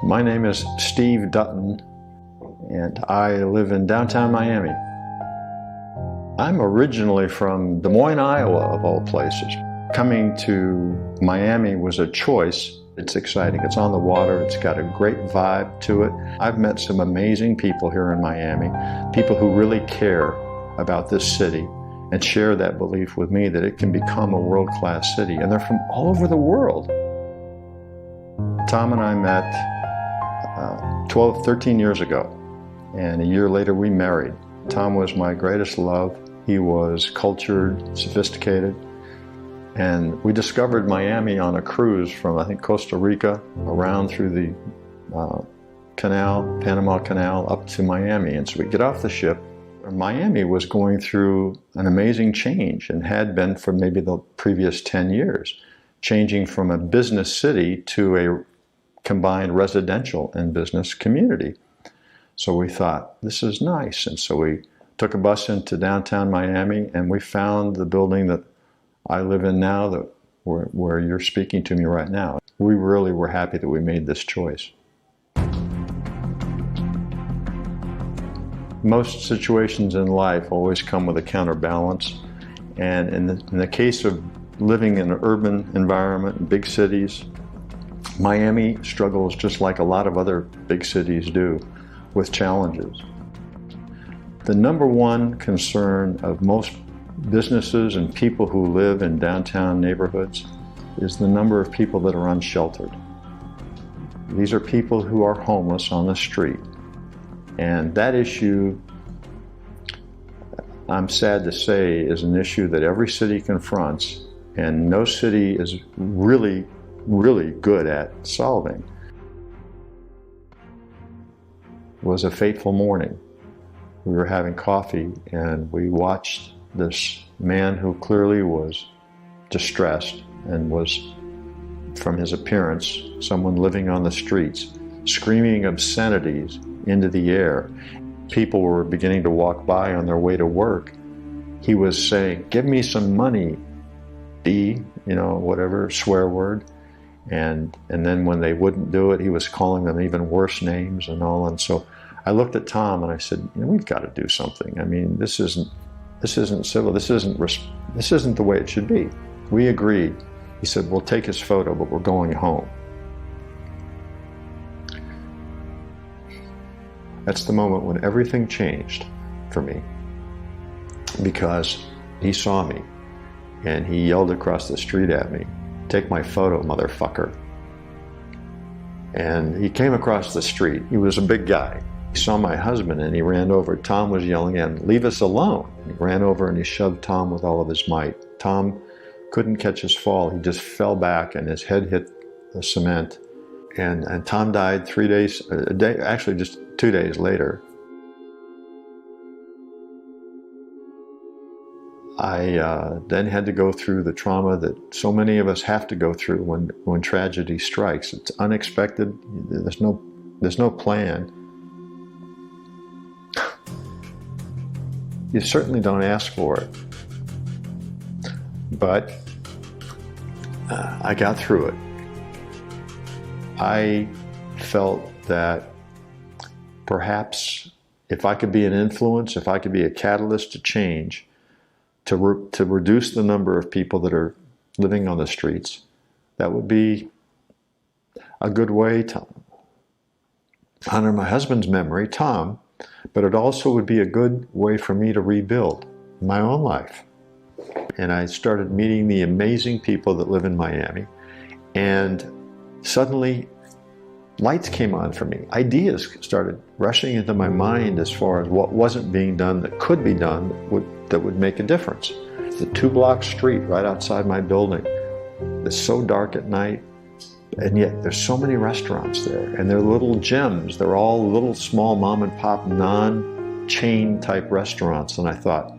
My name is Steve Dutton, and I live in downtown Miami. I'm originally from Des Moines, Iowa, of all places. Coming to Miami was a choice. It's exciting. It's on the water. It's got a great vibe to it. I've met some amazing people here in Miami, people who really care about this city and share that belief with me that it can become a world-class city. And they're from all over the world. Tom and I met 13 years ago, and a year later we married. Tom was my greatest love. He was cultured, sophisticated, and we discovered Miami on a cruise from, I think, Costa Rica, around through the Panama Canal, up to Miami. And so we get off the ship. Miami was going through an amazing change, and had been for maybe the previous 10 years, changing from a business city to a combined residential and business community. So we thought, this is nice. And so we took a bus into downtown Miami, and we found the building that I live in now, where you're speaking to me right now. We really were happy that we made this choice. Most situations in life always come with a counterbalance. And in the case of living in an urban environment, big cities, Miami struggles just like a lot of other big cities do with challenges. The number one concern of most businesses and people who live in downtown neighborhoods is the number of people that are unsheltered. These are people who are homeless on the street. And that issue, I'm sad to say, is an issue that every city confronts, and no city is really good at solving. It was a fateful morning. We were having coffee, and we watched this man who clearly was distressed and was, from his appearance, someone living on the streets, screaming obscenities into the air. People were beginning to walk by on their way to work. He was saying, "Give me some money," whatever swear word. And then when they wouldn't do it, he was calling them even worse names and all. And so I looked at Tom and I said, we've got to do something. I mean, this isn't civil. This isn't the way it should be. We agreed. He said, we'll take his photo, but we're going home. That's the moment when everything changed for me, because he saw me and he yelled across the street at me, "Take my photo, motherfucker." And he came across the street. He was a big guy. He saw my husband and he ran over. Tom was yelling at him, "Leave us alone." He ran over and he shoved Tom with all of his might. Tom couldn't catch his fall. He just fell back and his head hit the cement. And Tom died just 2 days later. I then had to go through the trauma that so many of us have to go through when tragedy strikes. It's unexpected. There's no plan. You certainly don't ask for it. But I got through it. I felt that perhaps if I could be an influence, if I could be a catalyst to change, to reduce the number of people that are living on the streets, that would be a good way to honor my husband's memory, Tom, but it also would be a good way for me to rebuild my own life. And I started meeting the amazing people that live in Miami, and suddenly lights came on for me. Ideas started rushing into my mind as far as what wasn't being done that could be done that would make a difference. The 2-block street right outside my building is so dark at night, and yet there's so many restaurants there, and they're little gems. They're all little small mom and pop, non-chain type restaurants. And I thought,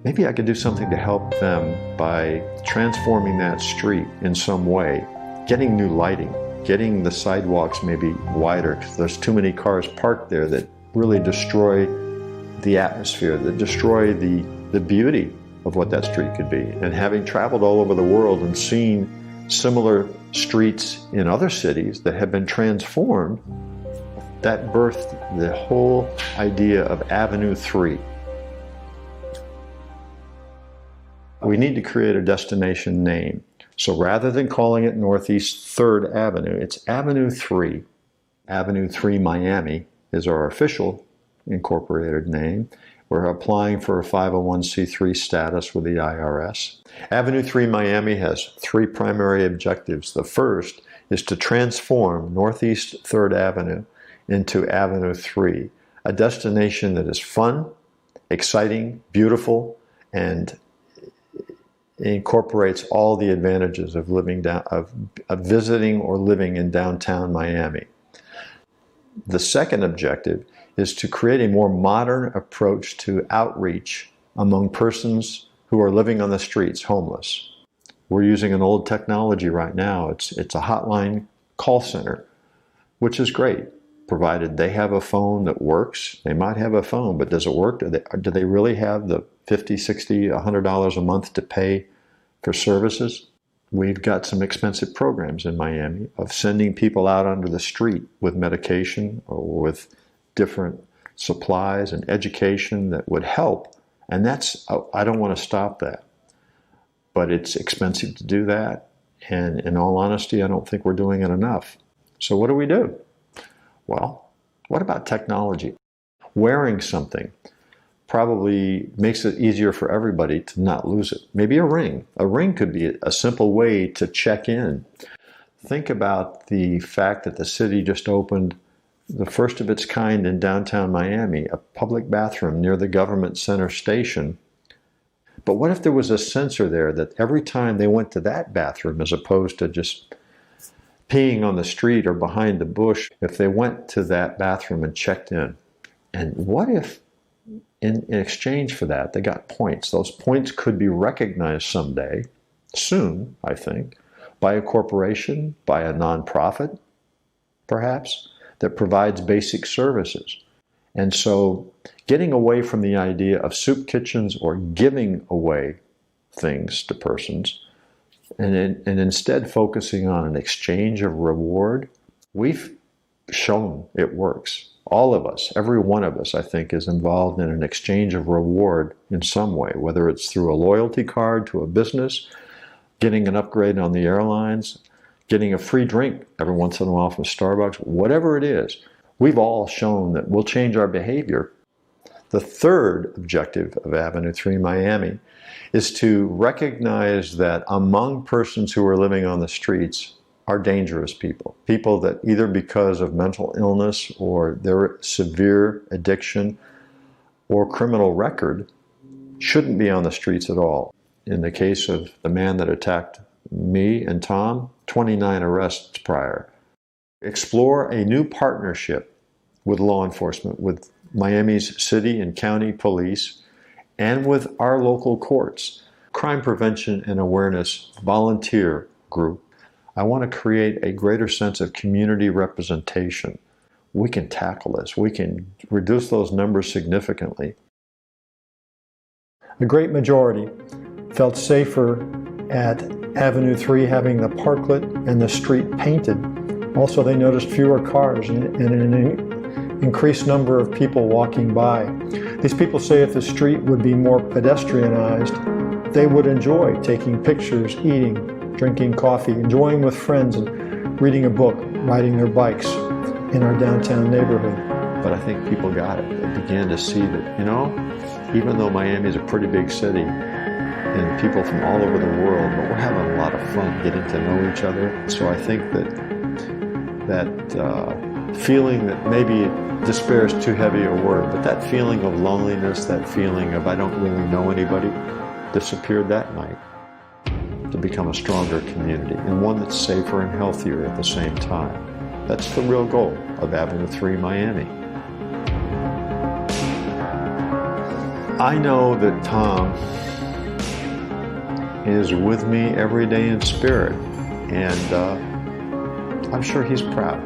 maybe I could do something to help them by transforming that street in some way, getting new lighting, getting the sidewalks maybe wider, because there's too many cars parked there that really destroy the atmosphere, that destroy the beauty of what that street could be. And having traveled all over the world and seen similar streets in other cities that have been transformed, that birthed the whole idea of Avenue 3. We need to create a destination name. So rather than calling it Northeast 3rd Avenue, it's Avenue 3. Avenue 3 Miami is our official incorporated name. We're applying for a 501c3 status with the IRS. Avenue 3 Miami has 3 primary objectives. The first is to transform Northeast 3rd Avenue into Avenue 3, a destination that is fun, exciting, beautiful, and incorporates all the advantages of visiting or living in downtown Miami. The second objective is to create a more modern approach to outreach among persons who are living on the streets, homeless. We're using an old technology right now. It's a hotline call center, which is great, provided they have a phone that works. They might have a phone, but does it work? Do they really have the $50, $60, $100 a month to pay for services? We've got some expensive programs in Miami of sending people out onto the street with medication or with different supplies and education that would help. And I don't want to stop that. But it's expensive to do that. And in all honesty, I don't think we're doing it enough. So what do? Well, what about technology? Wearing something probably makes it easier for everybody to not lose it. Maybe a ring. A ring could be a simple way to check in. Think about the fact that the city just opened the first of its kind in downtown Miami, a public bathroom near the government center station. But what if there was a sensor there that every time they went to that bathroom, as opposed to just peeing on the street or behind the bush, if they went to that bathroom and checked in? And what if in exchange for that, they got points? Those points could be recognized someday, soon, I think, by a corporation, by a nonprofit, perhaps, that provides basic services. And so getting away from the idea of soup kitchens or giving away things to persons, and instead focusing on an exchange of reward, we've shown it works. All of us, every one of us, I think, is involved in an exchange of reward in some way, whether it's through a loyalty card to a business, getting an upgrade on the airlines, getting a free drink every once in a while from Starbucks, whatever it is. We've all shown that we'll change our behavior. The third objective of Avenue 3 Miami is to recognize that among persons who are living on the streets are dangerous people. People that either because of mental illness or their severe addiction or criminal record shouldn't be on the streets at all. In the case of the man that attacked me and Tom, 29 arrests prior. Explore a new partnership with law enforcement, with Miami's city and county police, and with our local courts. Crime Prevention and Awareness volunteer group. I want to create a greater sense of community representation. We can tackle this. We can reduce those numbers significantly. A great majority felt safer at Avenue 3 having the parklet and the street painted. Also, they noticed fewer cars and an increased number of people walking by. These people say if the street would be more pedestrianized, they would enjoy taking pictures, eating, drinking coffee, enjoying with friends, and reading a book, riding their bikes in our downtown neighborhood. But I think people got it. They began to see that, even though Miami is a pretty big city, and people from all over the world, but we're having a lot of fun getting to know each other. So I think that feeling that maybe despair is too heavy a word, but that feeling of loneliness, that feeling of I don't really know anybody, disappeared that night to become a stronger community, and one that's safer and healthier at the same time. That's the real goal of Avenue 3 Miami. I know that Tom is with me every day in spirit, and I'm sure he's proud.